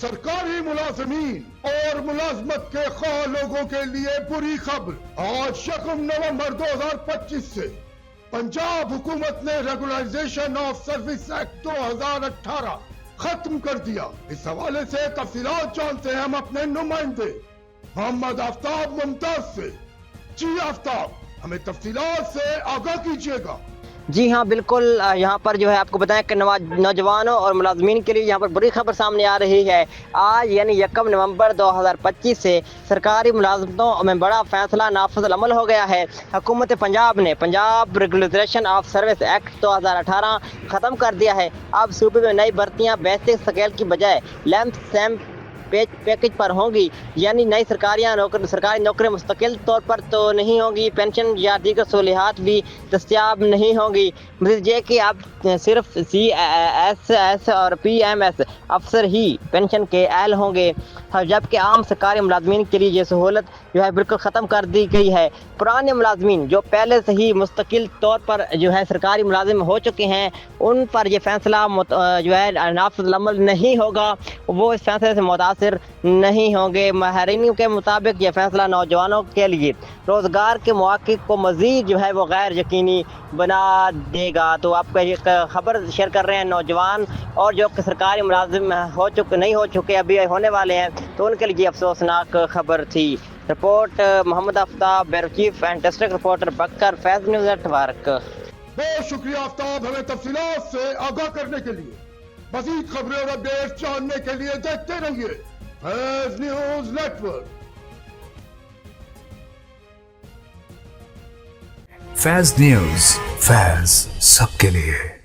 सरकारी मुलाजमीन और मुलाजमत के ख्वाह लोगों के लिए बुरी खबर। आज 1 नवंबर 2025 से पंजाब हुकूमत ने रेगुलराइजेशन ऑफ सर्विस एक्ट 2018 खत्म कर दिया। इस हवाले से तफसीलात जानते हैं हम अपने नुमाइंदे मोहम्मद आफ्ताब मुमताज से। जी आफ्ताब, हमें तफसीलात से आगाह कीजिएगा। जी हाँ बिल्कुल, यहाँ पर जो है आपको बताएं कि नौजवानों और मुलाजमीन के लिए यहाँ पर बड़ी खबर सामने आ रही है। आज यानी 1 नवंबर 2025 से सरकारी मुलाजमतों में बड़ा फैसला नाफिज़ अमल हो गया है। हुकूमत पंजाब ने Punjab regulation of service act 2018 ख़त्म कर दिया है। अब सूबे में नई भर्तियाँ बेसिक स्केल की बजाय लैम्प सैम्प पैकेज पर होंगी, यानी नई सरकारी नौकरी मुस्तकिल तौर पर तो नहीं होंगी, पेंशन या दीगर सहूलियात भी दस्तियाब नहीं होंगी। मज़ीद ये कि अब सिर्फ CSS और PMS अफसर ही पेंशन के अहल होंगे, जबकि आम सरकारी मुलाजमीन के लिए ये सहूलत जो है बिल्कुल ख़त्म कर दी गई है। पुराने मुलाजमीन जो पहले से ही मुस्तकिल तौर पर जो है सरकारी मुलाजिम हो चुके हैं, उन पर यह फैसला जो है नाफिज़ अमल नहीं होगा, वो इस फैसले से मुतासिर नहीं होंगे। माहिरीन के मुताबिक यह फैसला नौजवानों के लिए रोज़गार के मौक़े को मज़ीद जो है वो गैर यकीनी बना देगा। तो आपका ये खबर शेयर कर रहे हैं नौजवान और जो सरकारी मुलाजिम नहीं हो चुके अभी होने वाले हैं, तो उनके लिए अफसोसनाक खबर थी। Report Mohammad Aftab, bureau chief and district reporter Bakar, Faiz news network. बहुत शुक्रिया आफ्ताब, हमें तफसीलात से आगाह करने के लिए। मज़ीद खबरें और अपडेट जानने के लिए देखते रहिए फैज़ न्यूज़ नेटवर्क। फैज़ न्यूज़, फैज़ सबके लिए।